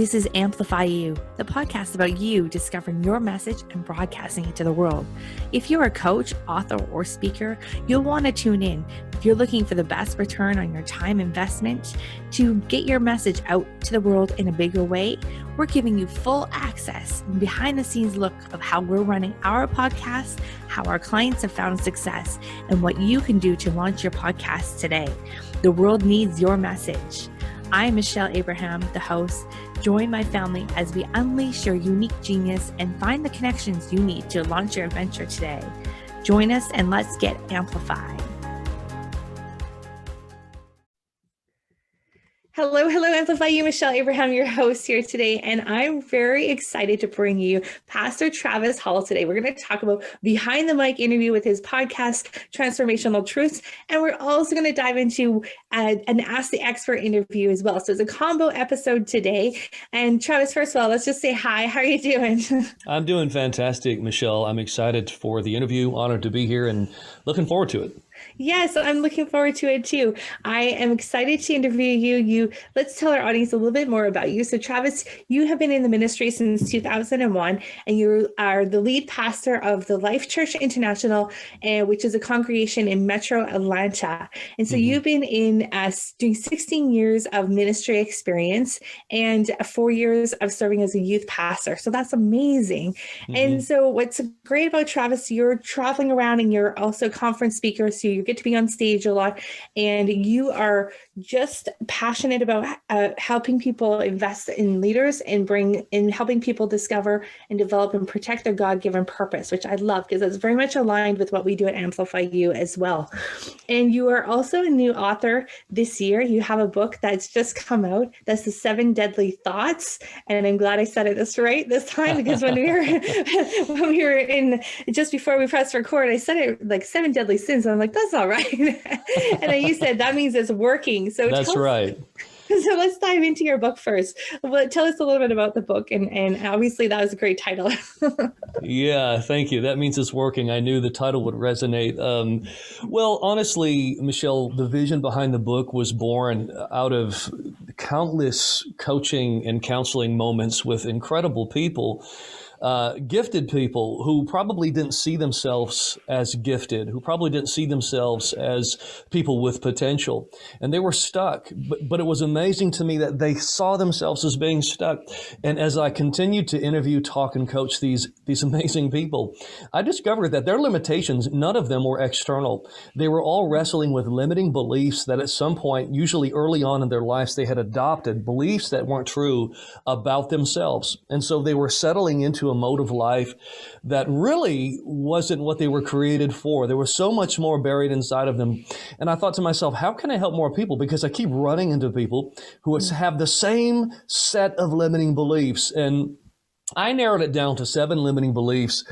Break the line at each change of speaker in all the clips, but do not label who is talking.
This is Amplifyou, the podcast about you discovering your message and broadcasting it to the world. If you're a coach, author, or speaker, you'll want to tune in. If you're looking for the best return on your time investment to get your message out to the world in a bigger way, we're giving you full access and behind the scenes look of how we're running our podcast, how our clients have found success, and what you can do to launch your podcast today. The world needs your message. I'm Michelle Abraham, the host. Join my family as we unleash your unique genius and find the connections you need to launch your adventure today. Join us and let's get amplified. Hello, Amplifyou. Michelle Abraham, your host here today, and I'm very excited to bring you Pastor Travis Hall today. We're going to talk about behind the mic interview with his podcast, Transformational Truths, and we're also going to dive into an Ask the Expert interview as well. So it's a combo episode today. And Travis, first of all, let's just say hi. How are you doing?
I'm doing fantastic, Michelle. I'm excited for the interview, honored to be here, and looking forward to it.
Yes, I'm looking forward to it too. I am excited to interview you. Let's tell our audience a little bit more about you. So Travis, you have been in the ministry since 2001, and you are the lead pastor of the Life Church International, which is a congregation in Metro Atlanta. And so you've been in doing 16 years of ministry experience and 4 years of serving as a youth pastor. So that's amazing. And so what's great about Travis, you're traveling around and you're also a conference speaker. So you get to be on stage a lot, and you are just passionate about helping people invest in leaders and helping people discover and develop and protect their God-given purpose, which I love because it's very much aligned with what we do at Amplifyou as well. And you are also a new author this year. You have a book that's just come out. That's the 7 Deadly Thoughts. And I'm glad I said it right this time, because when we were in, just before we pressed record, I said it like 7 Deadly Sins. And I'm like, that's all right. And then you said that means it's working. So
that's right.
So let's dive into your book first. Well, tell us a little bit about the book, and obviously that was a great title.
Yeah, thank you. That means it's working. I knew the title would resonate. Well, honestly, Michelle, the vision behind the book was born out of countless coaching and counseling moments with incredible people. Gifted people who probably didn't see themselves as gifted, who probably didn't see themselves as people with potential. And they were stuck. But it was amazing to me that they saw themselves as being stuck. And as I continued to interview, talk, and coach these amazing people, I discovered that their limitations, none of them were external. They were all wrestling with limiting beliefs that at some point, usually early on in their lives, they had adopted, beliefs that weren't true about themselves. And so they were settling into a mode of life that really wasn't what they were created for. There was so much more buried inside of them. And I thought to myself, how can I help more people? Because I keep running into people who have the same set of limiting beliefs. And I narrowed it down to 7 limiting beliefs.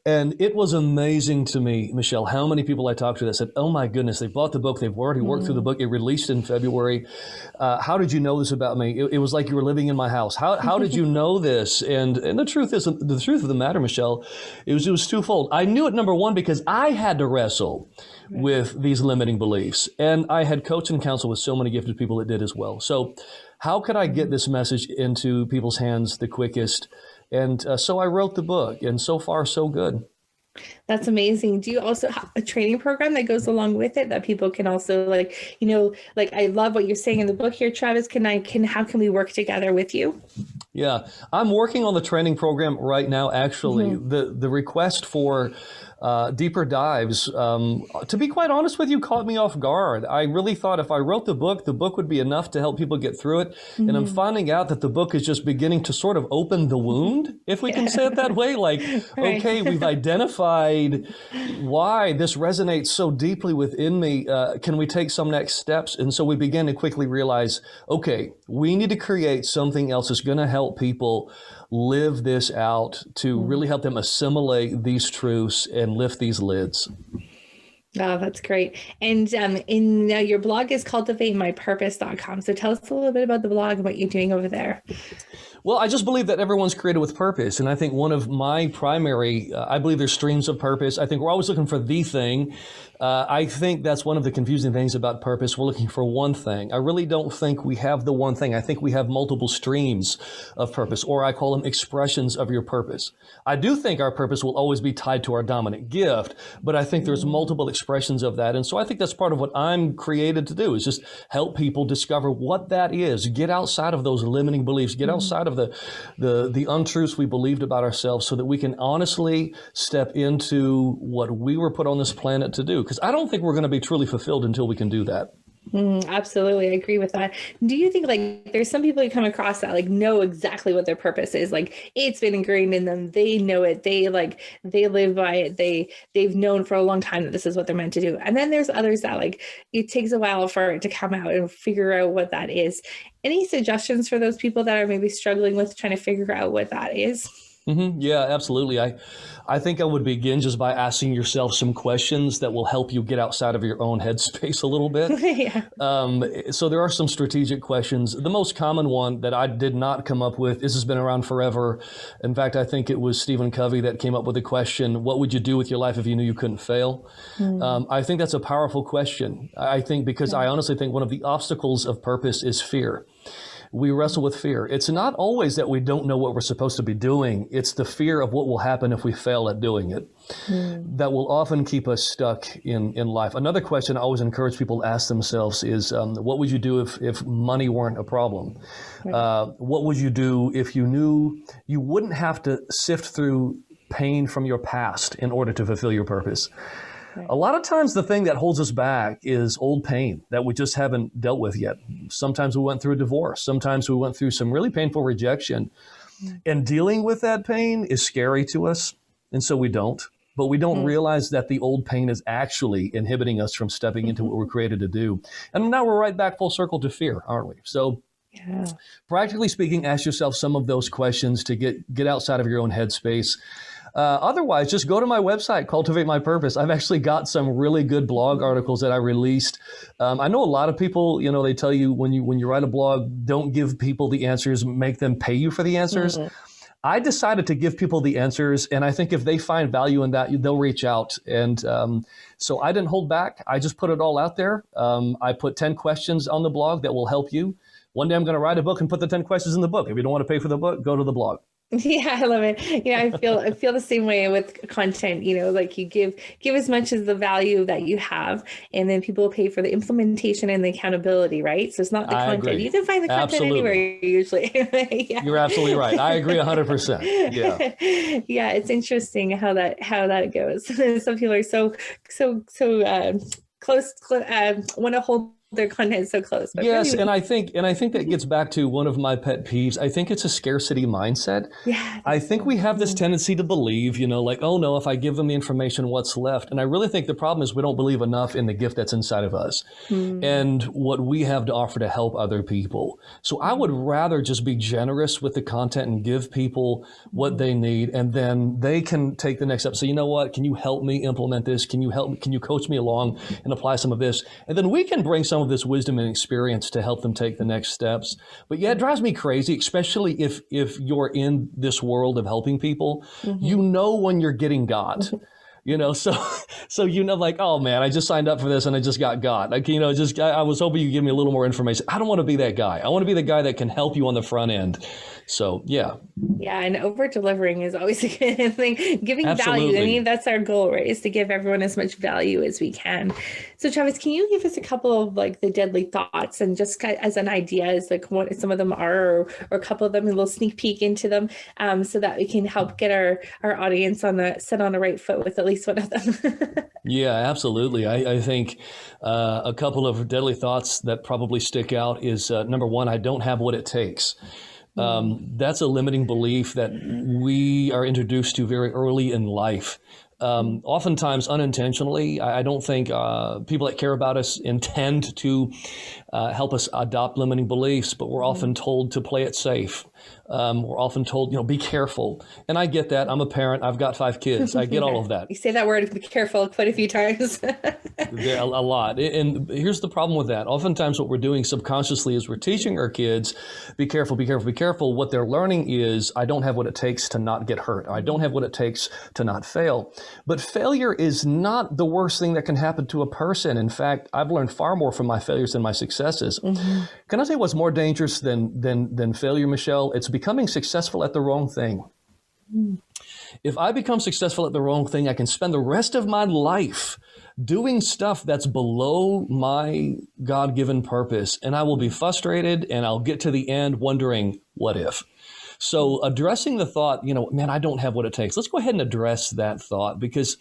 And it was amazing to me, Michelle, how many people I talked to that said, oh my goodness, they bought the book, they've already worked through the book, it released in February. How did you know this about me? It was like you were living in my house. How did you know this? And the truth of the matter, Michelle, it was twofold. I knew it, number one, because I had to wrestle with these limiting beliefs. And I had coached and counseled with so many gifted people that did as well. So how could I get this message into people's hands the quickest? And so I wrote the book, and so far, so good.
That's amazing. Do you also have a training program that goes along with it that people can also I love what you're saying in the book here, Travis. How can we work together with you?
Yeah, I'm working on the training program right now. Actually, the request for deeper dives, to be quite honest with you, caught me off guard. I really thought if I wrote the book would be enough to help people get through it. And I'm finding out that the book is just beginning to sort of open the wound, if we can say it that way. Like, okay, we've identified why this resonates so deeply within me. Can we take some next steps? And so we began to quickly realize, okay, we need to create something else that's going to help people live this out, to really help them assimilate these truths and lift these lids.
Oh, that's great. And your blog is cultivatemypurpose.com. So tell us a little bit about the blog and what you're doing over there.
Well, I just believe that everyone's created with purpose. And I think one of my primary, I believe there's streams of purpose. I think we're always looking for the thing. I think that's one of the confusing things about purpose. We're looking for one thing. I really don't think we have the one thing. I think we have multiple streams of purpose, or I call them expressions of your purpose. I do think our purpose will always be tied to our dominant gift, but I think there's multiple expressions of that. And so I think that's part of what I'm created to do, is just help people discover what that is. Get outside of those limiting beliefs, get outside of the untruths we believed about ourselves, so that we can honestly step into what we were put on this planet to do. Because I don't think we're going to be truly fulfilled until we can do that.
Absolutely. I agree with that. Do you think like there's some people who come across that like know exactly what their purpose is? Like it's been ingrained in them. They know it. They live by it. They've known for a long time that this is what they're meant to do. And then there's others that like it takes a while for it to come out and figure out what that is. Any suggestions for those people that are maybe struggling with trying to figure out what that is?
Yeah, absolutely. I think I would begin just by asking yourself some questions that will help you get outside of your own headspace a little bit.
Yeah.
So there are some strategic questions. The most common one that I did not come up with, this has been around forever. In fact, I think it was Stephen Covey that came up with the question, what would you do with your life if you knew you couldn't fail? I think that's a powerful question. I think because I honestly think one of the obstacles of purpose is fear. We wrestle with fear. It's not always that we don't know what we're supposed to be doing. It's the fear of what will happen if we fail at doing it that will often keep us stuck in life. Another question I always encourage people to ask themselves is, what would you do if money weren't a problem? What would you do if you knew you wouldn't have to sift through pain from your past in order to fulfill your purpose? A lot of times the thing that holds us back is old pain that we just haven't dealt with yet. Sometimes we went through a divorce. Sometimes we went through some really painful rejection. And dealing with that pain is scary to us, and so we don't. But we don't realize that the old pain is actually inhibiting us from stepping into what we're created to do. And now we're right back full circle to fear, aren't we? So practically speaking, ask yourself some of those questions to get outside of your own headspace. Otherwise, just go to my website, Cultivate My Purpose. I've actually got some really good blog articles that I released. I know a lot of people, they tell you when you write a blog, don't give people the answers, make them pay you for the answers. I decided to give people the answers, and I think if they find value in that, they'll reach out. And so I didn't hold back. I just put it all out there. I put 10 questions on the blog that will help you. One day I'm going to write a book and put the 10 questions in the book. If you don't want to pay for the book, go to the blog.
Yeah, I love it. I feel the same way with content, like you give as much as the value that you have, and then people pay for the implementation and the accountability, right? So it's not the content.
Agree.
You can find the content anywhere usually. Yeah.
You're absolutely right. I agree 100%. Yeah.
Yeah, it's interesting how that goes. Some people are so close, want to hold their content so close. But
yes,
really,
and I think that gets back to one of my pet peeves. I think it's a scarcity mindset.
Yeah,
I think we have this tendency to believe, like, oh no, if I give them the information, what's left? And I really think the problem is we don't believe enough in the gift that's inside of us and what we have to offer to help other people. So I would rather just be generous with the content and give people what they need, and then they can take the next step. So you know what? Can you help me implement this? Can you coach me along and apply some of this? And then we can bring some of this wisdom and experience to help them take the next steps. But yeah, it drives me crazy, especially if you're in this world of helping people. You know when you're getting got. So like, oh man, I just signed up for this and I just got got. Like, I was hoping you give me a little more information. I don't want to be that guy. I want to be the guy that can help you on the front end. So yeah.
Yeah, and over delivering is always a good thing. Giving
Absolutely.
value. I mean, that's our goal, right? Is to give everyone as much value as we can. So Travis, can you give us a couple of like the deadly thoughts, and just as an idea as like what some of them are, or a couple of them, a little sneak peek into them, so that we can help get our audience set on the right foot with at least one of them.
Yeah, absolutely. I think a couple of deadly thoughts that probably stick out is number one, I don't have what it takes. That's a limiting belief that we are introduced to very early in life. Oftentimes unintentionally. I don't think people that care about us intend to help us adopt limiting beliefs, but we're often told to play it safe. We're often told, be careful. And I get that. I'm a parent. I've got 5 kids. I get all of that.
You say that word, be careful, quite a few times.
A lot. And here's the problem with that. Oftentimes what we're doing subconsciously is we're teaching our kids, be careful, be careful, be careful. What they're learning is, I don't have what it takes to not get hurt. I don't have what it takes to not fail. But failure is not the worst thing that can happen to a person. In fact, I've learned far more from my failures than my successes. Mm-hmm. Can I say what's more dangerous than failure, Michelle? It's becoming successful at the wrong thing. Mm. If I become successful at the wrong thing, I can spend the rest of my life doing stuff that's below my God-given purpose, and I will be frustrated, and I'll get to the end wondering, what if? So addressing the thought, man, I don't have what it takes. Let's go ahead and address that thought, because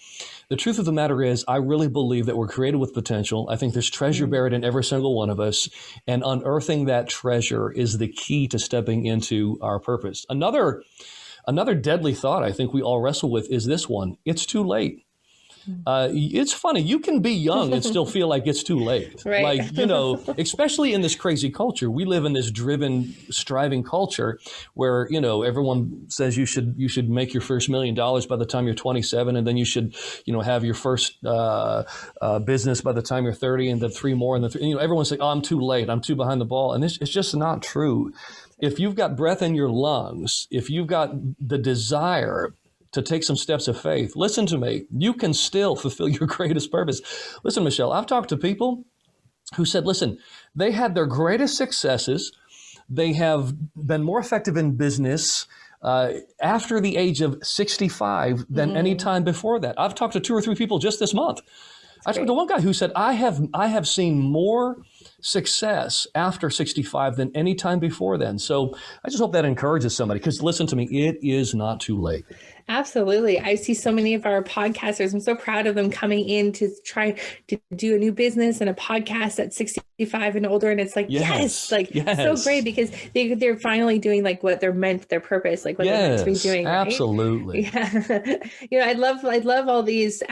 the truth of the matter is, I really believe that we're created with potential. I think there's treasure buried in every single one of us, and unearthing that treasure is the key to stepping into our purpose. Another deadly thought I think we all wrestle with is this one: it's too late. It's funny. You can be young and still feel like it's too late.
Right.
Especially in this crazy culture. We live in this driven, striving culture where, everyone says you should make your first $1 million by the time you're 27, and then you should, have your first business by the time you're 30, and then 3 more, and then everyone's saying, oh, I'm too late. I'm too behind the ball. And it's just not true. If you've got breath in your lungs, if you've got the desire to take some steps of faith, listen to me, you can still fulfill your greatest purpose. Listen, Michelle, I've talked to people who said, listen, they had their greatest successes. They have been more effective in business after the age of 65 than any time before that. I've talked to 2 or 3 people just this month. I talked to one guy who said, I have seen more success after 65 than any time before then. So I just hope that encourages somebody, because listen to me, it is not too late.
Absolutely. I see so many of our podcasters. I'm so proud of them coming in to try to do a new business and a podcast at 65 and older. And it's like, yes. So great, because they're finally doing like what they're meant, their purpose, like what they're meant to be doing. Right?
Absolutely.
Yeah. I love all these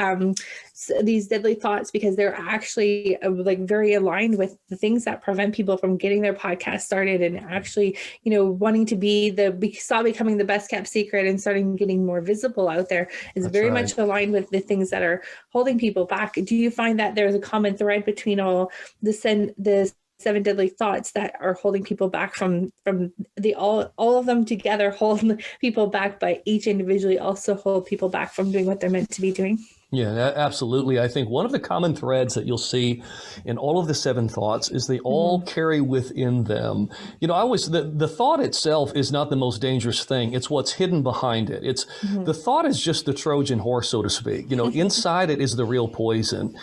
deadly thoughts, because they're actually like very aligned with the things that prevent people from getting their podcast started, and actually, wanting to be becoming the best kept secret and starting getting more visible out there is very much aligned with the things that are holding people back. Do you find that there's a common thread between all the 7 deadly thoughts that are holding people back from all of them together hold people back, but each individually also hold people back from doing what they're meant to be doing?
Yeah, absolutely. I think one of the common threads that you'll see in all of the 7 thoughts is they all carry within them. The thought itself is not the most dangerous thing. It's what's hidden behind it. It's the thought is just the Trojan horse, so to speak. Inside it is the real poison.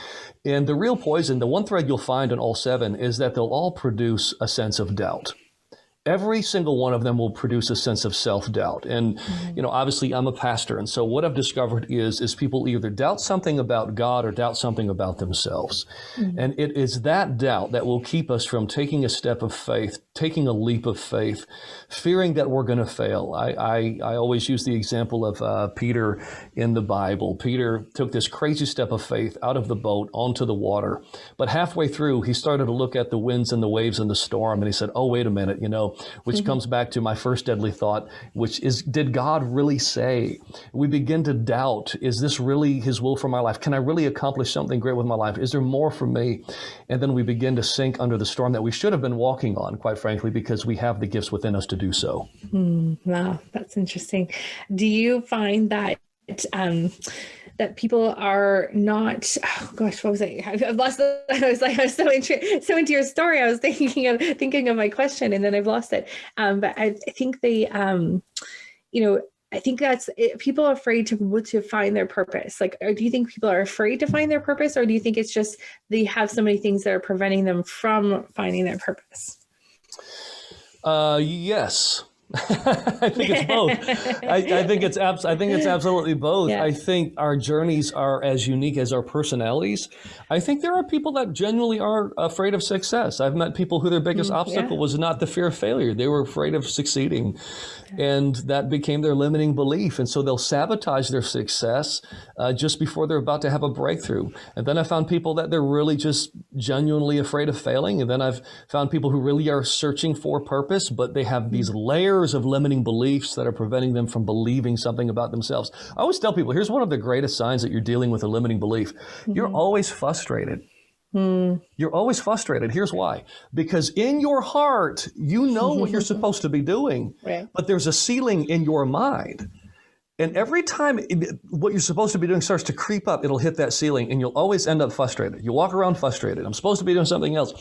And the real poison, the one thread you'll find in all 7 is that they'll all produce a sense of doubt. Every single one of them will produce a sense of self-doubt. And, obviously I'm a pastor. And so what I've discovered is people either doubt something about God or doubt something about themselves. And it is that doubt that will keep us from taking a step of faith, taking a leap of faith, fearing that we're going to fail. I always use the example of Peter in the Bible. Peter took this crazy step of faith out of the boat onto the water. But halfway through, he started to look at the winds and the waves and the storm. And he said, oh, wait a minute, which comes back to my first deadly thought, which is, did God really say? We begin to doubt, is this really his will for my life? Can I really accomplish something great with my life? Is there more for me? And then we begin to sink under the storm that we should have been walking on, quite frankly, because we have the gifts within us to do so.
Wow, that's interesting. Do you find that that people are not, oh gosh, what was I? I've lost I was so into your story. I was thinking of my question, and then I've lost it. But I think I think that's it. People are afraid to find their purpose. Like, or do you think people are afraid to find their purpose, or do you think it's just they have so many things that are preventing them from finding their purpose?
Yes. I think it's both. I think it's absolutely both. Yeah. I think our journeys are as unique as our personalities. I think there are people that genuinely are afraid of success. I've met people who their biggest obstacle was not the fear of failure. They were afraid of succeeding. And that became their limiting belief. And so they'll sabotage their success just before they're about to have a breakthrough. And then I found people that they're really just genuinely afraid of failing. And then I've found people who really are searching for purpose, but they have these layers layers of limiting beliefs that are preventing them from believing something about themselves. I always tell people, here's one of the greatest signs that you're dealing with a limiting belief. You're always frustrated. You're always frustrated. Here's why. Because in your heart, you know what you're supposed to be doing,
Right.
but there's a ceiling in your mind. And every time what you're supposed to be doing starts to creep up, it'll hit that ceiling and you'll always end up frustrated. You walk around frustrated. I'm supposed to be doing something else.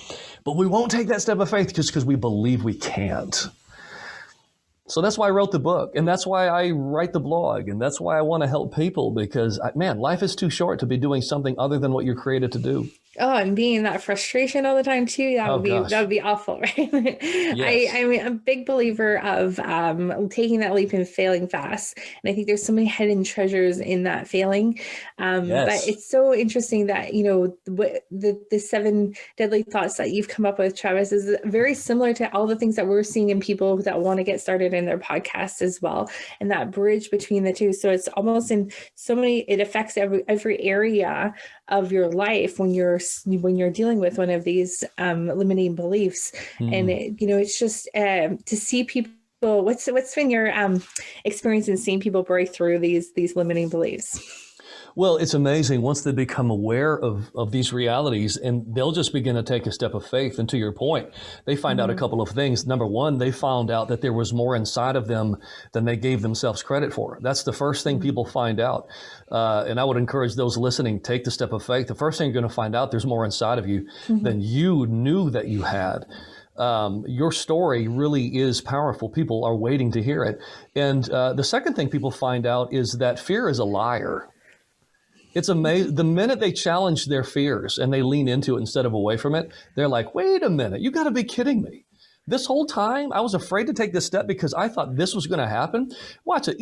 But we won't take that step of faith just because we believe we can't. So that's why I wrote the book. And that's why I write the blog. And that's why I want to help people because, man, life is too short to be doing something other than what you're created to do.
Oh, and being in that frustration all the time too, that would be awful, right?
Yes.
I'm a big believer of taking that leap and failing fast. And I think there's so many hidden treasures in that failing. But it's so interesting that, the 7 deadly thoughts that you've come up with, Travis, is very similar to all the things that we're seeing in people that want to get started in their podcast as well. And that bridge between the two. So it's almost in so many, it affects every area of your life when you're dealing with one of these limiting beliefs. And it's just to see people. What's been your experience in seeing people break through these limiting beliefs?
Well, it's amazing once they become aware of these realities, and they'll just begin to take a step of faith. And to your point, they find out a couple of things. Number one, they found out that there was more inside of them than they gave themselves credit for. That's the first thing people find out. And I would encourage those listening, take the step of faith. The first thing you're going to find out, there's more inside of you than you knew that you had. Your story really is powerful. People are waiting to hear it. And the second thing people find out is that fear is a liar. It's amazing. The minute they challenge their fears and they lean into it instead of away from it, they're like, wait a minute, you got to be kidding me. This whole time I was afraid to take this step because I thought this was going to happen. Watch it.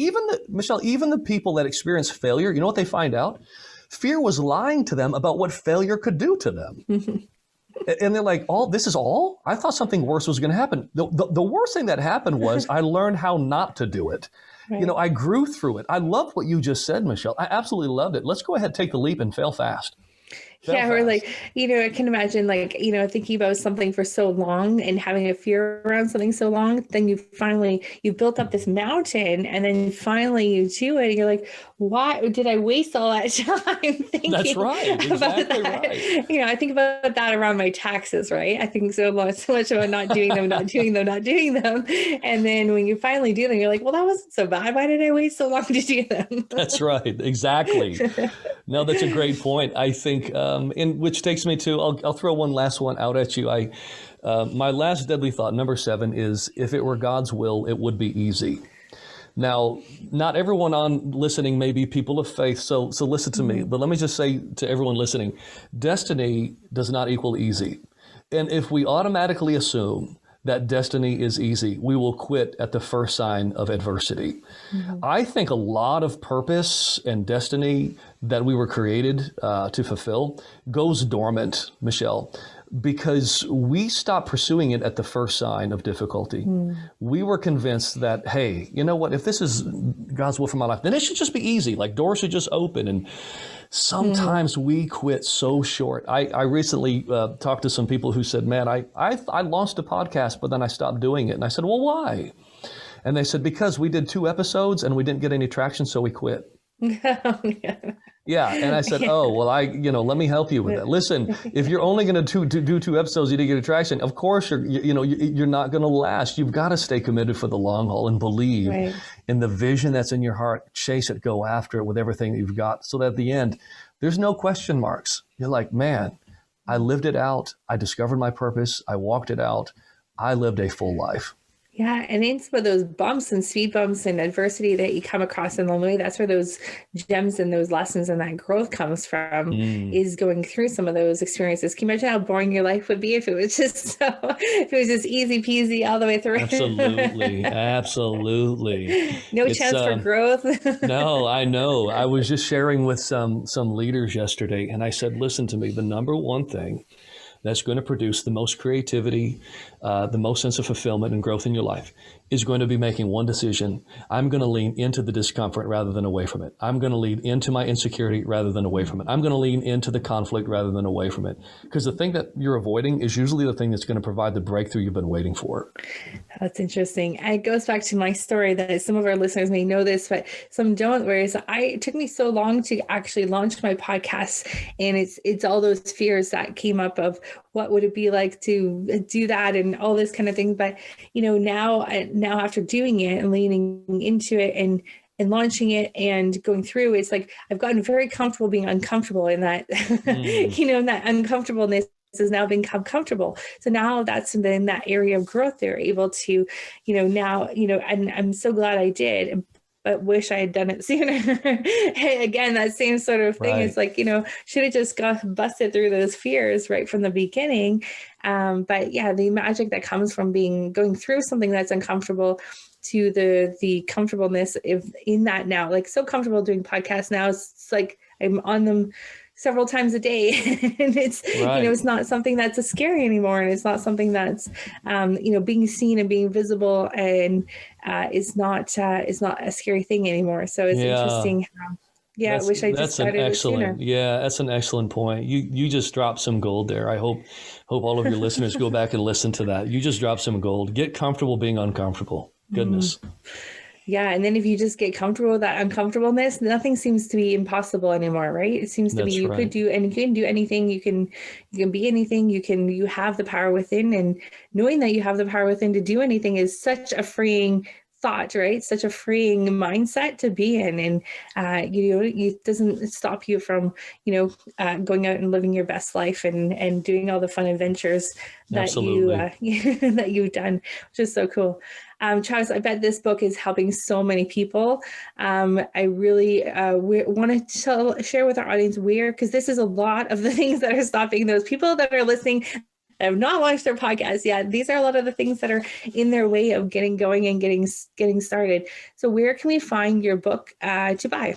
Michelle, even the people that experience failure, you know what they find out? Fear was lying to them about what failure could do to them. And they're like, this is all? I thought something worse was going to happen. The worst thing that happened was I learned how not to do it. Right. I grew through it. I loved what you just said, Michelle. I absolutely loved it. Let's go ahead, take the leap and fail fast.
Or like, I can imagine thinking about something for so long and having a fear around something so long, then you built up this mountain and then finally you do it and you're like, why did I waste all that time thinking
That's right. Exactly
about that?
Right.
I think about that around my taxes, right? I think so much about not doing them. And then when you finally do them, you're like, well, that wasn't so bad. Why did I wait so long to do them?
That's right. Exactly. No, that's a great point. I think, which takes me to, I'll throw one last one out at you. My last deadly thought, number 7, is if it were God's will, it would be easy. Now, not everyone on listening may be people of faith, so listen to me. But let me just say to everyone listening, destiny does not equal easy. And if we automatically assume that destiny is easy, we will quit at the first sign of adversity. I think a lot of purpose and destiny that we were created to fulfill goes dormant, Michelle, because we stopped pursuing it at the first sign of difficulty. We were convinced that, hey, you know what, if this is God's will for my life, then it should just be easy, like doors should just open. And sometimes we quit so short. I recently talked to some people who said, man, I launched a podcast, but then I stopped doing it. And I said, well, why? And they said, because we did 2 episodes and we didn't get any traction, so we quit. Yeah. And I said, oh, well, let me help you with that. Listen, if you're only going to do 2 episodes, you didn't get traction. Of course, you're not going to last. You've got to stay committed for the long haul and believe in the vision that's in your heart. Chase it, go after it with everything that you've got. So that at the end, there's no question marks. You're like, man, I lived it out. I discovered my purpose. I walked it out. I lived a full life.
Yeah. And in some of those bumps and speed bumps and adversity that you come across in the way, that's where those gems and those lessons and that growth comes from, is going through some of those experiences. Can you imagine how boring your life would be if it was just easy peasy all the way through?
Absolutely. Absolutely.
No chance for growth.
No, I know. I was just sharing with some leaders yesterday, and I said, listen to me, the number one thing that's going to produce the most creativity, the most sense of fulfillment and growth in your life is going to be making one decision. I'm going to lean into the discomfort rather than away from it. I'm going to lean into my insecurity rather than away from it. I'm going to lean into the conflict rather than away from it. Because the thing that you're avoiding is usually the thing that's going to provide the breakthrough you've been waiting for.
That's interesting. And it goes back to my story that some of our listeners may know this, but some don't, whereas it took me so long to actually launch my podcast. And it's all those fears that came up of what would it be like to do that and all this kind of thing. But, now after doing it and leaning into it and launching it and going through, it's like I've gotten very comfortable being uncomfortable in that, in that uncomfortableness has now become comfortable. So now that's been that area of growth. They're able to, and I'm so glad I did, but wish I had done it sooner. Again, that same sort of thing. Right. It's like, should have just busted through those fears right from the beginning. But yeah, the magic that comes from going through something that's uncomfortable to the comfortableness in that now, like so comfortable doing podcasts now. It's like I'm on them several times a day and it's, right. It's not something that's scary anymore. And it's not something that's, being seen and being visible and is not a scary thing anymore. So it's interesting how, I wish I just started it sooner.
Yeah, that's an excellent point. You just dropped some gold there. I hope all of your listeners go back and listen to that. You just dropped some gold. Get comfortable being uncomfortable. Goodness. Mm-hmm.
Yeah. And then if you just get comfortable with that uncomfortableness, nothing seems to be impossible anymore, right? It seems to be you could do, and you can do anything. You can be anything. You have the power within, and knowing that you have the power within to do anything is such a freeing thought, right? Such a freeing mindset to be in. And, it doesn't stop you from, going out and living your best life and doing all the fun adventures that that you've done, which is so cool. Travis, I bet this book is helping so many people. I really want to share with our audience because this is a lot of the things that are stopping those people that are listening have not launched their podcast yet. These are a lot of the things that are in their way of getting going and getting started. So where can we find your book to buy?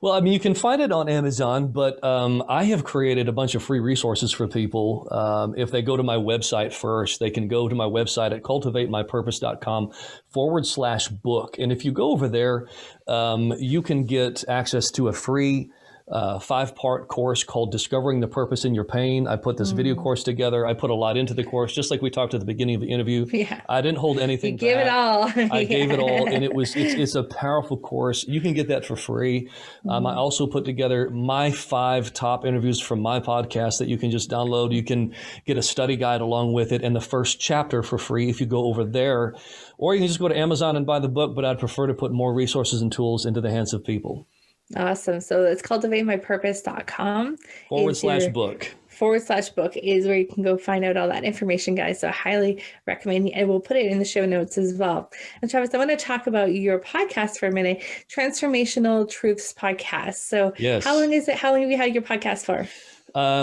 Well, I mean, you can find it on Amazon, but I have created a bunch of free resources for people. If they go to my website first, they can go to my website at cultivatemypurpose.com/book. And if you go over there, you can get access to a free 5-part course called Discovering the Purpose in Your Pain. I put this video course together. I put a lot into the course, just like we talked at the beginning of the interview. Yeah. I didn't hold anything back.
Give it all.
I gave it all, and it's a powerful course. You can get that for free. I also put together my 5 top interviews from my podcast that you can just download. You can get a study guide along with it and the first chapter for free if you go over there. Or you can just go to Amazon and buy the book, but I'd prefer to put more resources and tools into the hands of people.
Awesome. So it's cultivatemypurpose.com
/book.
/book is where you can go find out all that information, guys. So I highly recommend, and we'll put it in the show notes as well. And Travis, I want to talk about your podcast for a minute, Transformational Truths Podcast. So yes. How long is it? How long have you had your podcast for?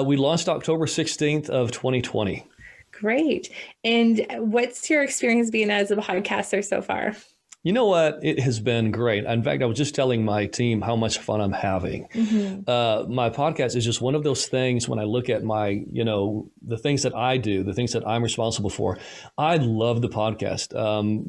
We launched October 16th of 2020.
Great. And what's your experience being as a podcaster so far?
You know what? It has been great. In fact, I was just telling my team how much fun I'm having. My podcast is just one of those things when I look at my, the things that I do, the things that I'm responsible for. I love the podcast.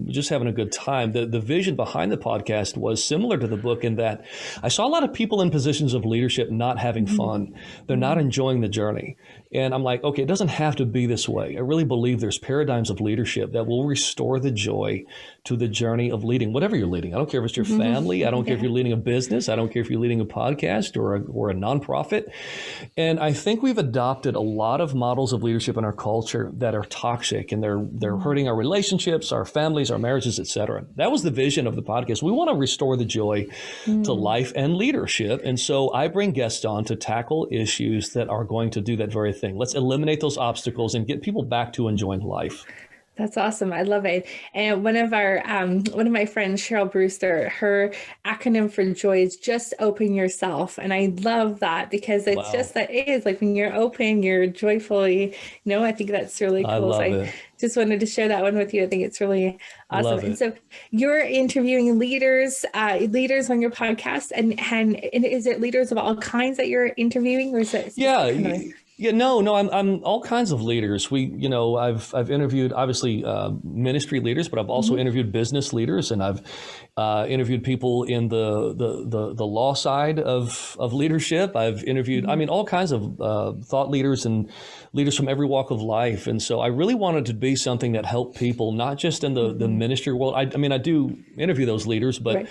Just having a good time. The vision behind the podcast was similar to the book in that I saw a lot of people in positions of leadership not having fun. They're not enjoying the journey. And I'm like, okay, it doesn't have to be this way. I really believe there's paradigms of leadership that will restore the joy to the journey of leading, whatever you're leading. I don't care if it's your family. I don't care if you're leading a business. I don't care if you're leading a podcast or a nonprofit. And I think we've adopted a lot of models of leadership in our culture that are toxic, and they're hurting our relationships, our families, our marriages, et cetera. That was the vision of the podcast. We want to restore the joy to life and leadership. And so I bring guests on to tackle issues that are going to do that very thing. Let's eliminate those obstacles and get people back to enjoying life.
That's awesome. I love it. And one of my friends, Cheryl Brewster, her acronym for joy is just open yourself. And I love that because it's just that it is like when you're open, you're joyfully, I think that's really cool. I love it. Just wanted to share that one with you. I think it's really awesome. And so you're interviewing leaders on your podcast, and is it leaders of all kinds that you're interviewing, or is it?
Yeah, no, I'm all kinds of leaders. I've interviewed obviously ministry leaders, but I've also
Mhm.
interviewed business leaders, and I've interviewed people in the law side of leadership. I've interviewed, I
Mhm.
mean, all kinds of thought leaders and leaders from every walk of life. And so I really wanted to be something that helped people, not just in the
Mhm.
ministry world. I mean, I do interview those leaders, but
Right.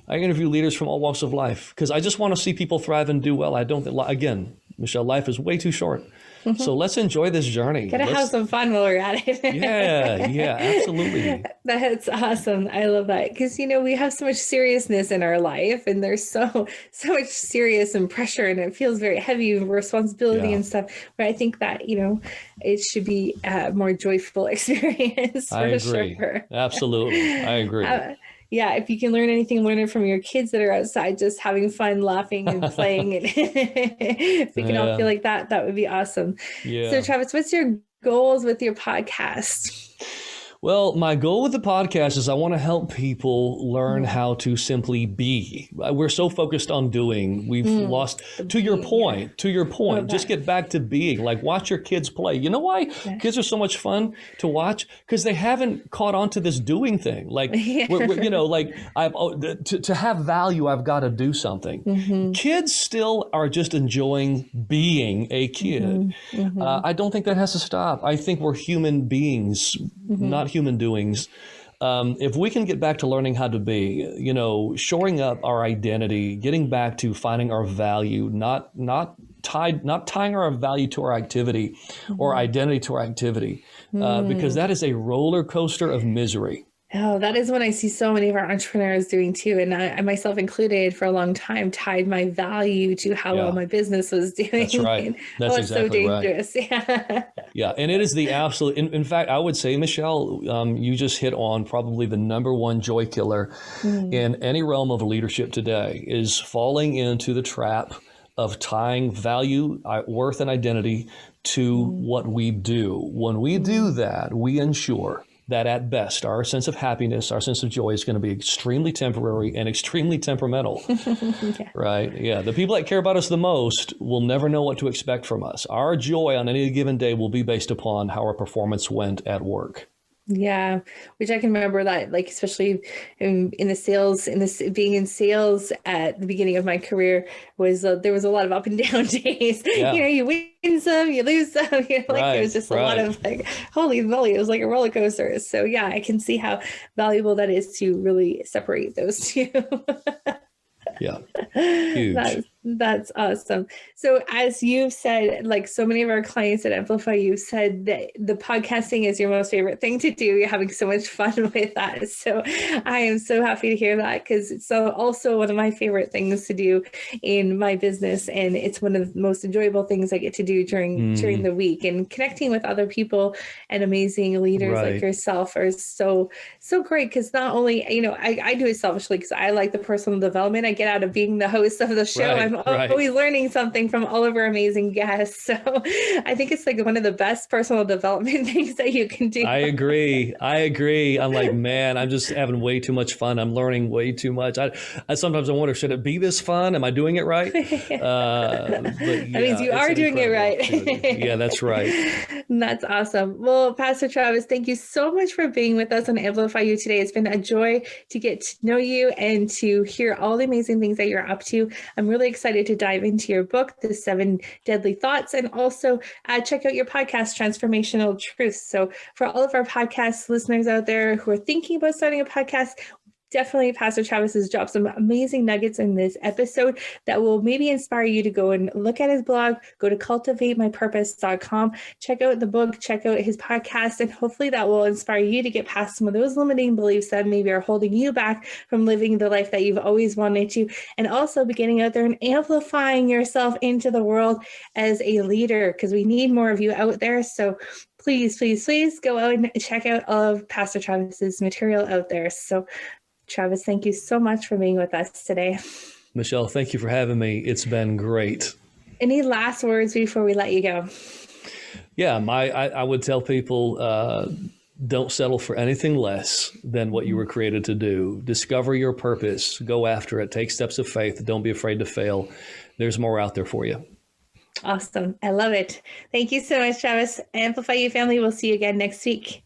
I interview leaders from all walks of life because I just want to see people thrive and do well. I don't think, again, Michelle, life is way too short. So
Mhm.
let's enjoy this journey.
Gotta have
Let's,
some fun while we're at
yeah, absolutely.
it. That's awesome. I love that because we have so much seriousness in our life, and there's so much serious and pressure, and it feels very heavy and responsibility
Yeah,
and stuff. But I think that it should be a more joyful experience
I
for
agree.
sure.
Absolutely. I agree.
Uh, yeah, if you can learn anything, learn it from your kids that are outside, just having fun, laughing and playing. And if we can all
Yeah,
feel like that, that would be awesome. So,
yeah.
Travis, what's your goals with your podcast?
Well, my goal with the podcast is I want to help people learn
Mm,
how to simply be. We're so focused on doing, we've
mm,
lost,
the being, yeah,
to your point,
love
just
that.
get back to being. Like, watch your kids play. You know why
Yeah.
kids are so much fun to watch? Because they haven't caught on to this doing thing. Like,
Yeah.
like to have value, I've got to do something.
Hmm.
Kids still are just enjoying being a kid.
Hmm. Hmm.
I don't think that has to stop. I think we're human beings,
Hmm.
not human doings. If we can get back to learning how to be, shoring up our identity, getting back to finding our value, not tying our value to our activity or
Hmm.
identity to our activity, because
Hmm.
that is a roller coaster of misery.
Oh, that is what I see so many of our entrepreneurs doing too. And I myself included for a long time tied my value to how well
Yeah,
my business was
that's
doing.
right.
And oh,
That's
it's so
exactly right.
dangerous. Yeah.
Yeah, and it is the absolute. In fact, I would say, Michelle, you just hit on probably the number one joy killer
Mm,
in any realm of leadership today is falling into the trap of tying value, worth, and identity to
mm,
what we do. When we do
mm.
that, we ensure that at best, our sense of happiness, our sense of joy is going to be extremely temporary and extremely temperamental.
Yeah.
Right. Yeah. The people that care about us the most will never know what to expect from us. Our joy on any given day will be based upon how our performance went at work.
Yeah, which I can remember that, like, especially in the sales, being in sales at the beginning of my career was there was a lot of up and down days.
Yeah.
You win some, you lose some. Like there was
Right.
just a lot
Right.
of like, holy moly, it was like a roller coaster. So yeah, I can see how valuable that is to really separate those two.
Yeah.
That's
Huge.
that's awesome. So as you've said, like so many of our clients at Amplifyou said that the podcasting is your most favorite thing to do. You're having so much fun with that. So I am so happy to hear that because it's also one of my favorite things to do in my business. And it's one of the most enjoyable things I get to do during
Mm,
the week. And connecting with other people and amazing leaders like
right.
yourself are so great because not only, I do it selfishly because I like the personal development I get out of being the host of the show.
Right.
I'm
Right.
always learning something from all of our amazing guests. So I think it's like one of the best personal development things that you can do.
I agree. I agree. I'm like, man, I'm just having way too much fun. I'm learning way too much. I sometimes I wonder, should it be this fun? Am I doing it right? But
That means
yeah,
you
it's
are
an
doing it
incredible
right.
opportunity. Yeah, that's right.
That's awesome. Well, Pastor Travis, thank you so much for being with us on Amplify You today. It's been a joy to get to know you and to hear all the amazing things that you're up to. I'm really excited to dive into your book, The 7 Deadly Thoughts, and also check out your podcast, Transformational Truths. So for all of our podcast listeners out there who are thinking about starting a podcast, definitely Pastor Travis has dropped some amazing nuggets in this episode that will maybe inspire you to go and look at his blog, go to cultivatemypurpose.com, check out the book, check out his podcast, and hopefully that will inspire you to get past some of those limiting beliefs that maybe are holding you back from living the life that you've always wanted to, and also beginning out there and amplifying yourself into the world as a leader, because we need more of you out there. So please, please, please go out and check out all of Pastor Travis's material out there. So Travis, thank you so much for being with us today.
Michelle, thank you for having me. It's been great.
Any last words before we let you go?
Yeah, I would tell people don't settle for anything less than what you were created to do. Discover your purpose. Go after it. Take steps of faith. Don't be afraid to fail. There's more out there for you.
Awesome. I love it. Thank you so much, Travis. Amplify You family. We'll see you again next week.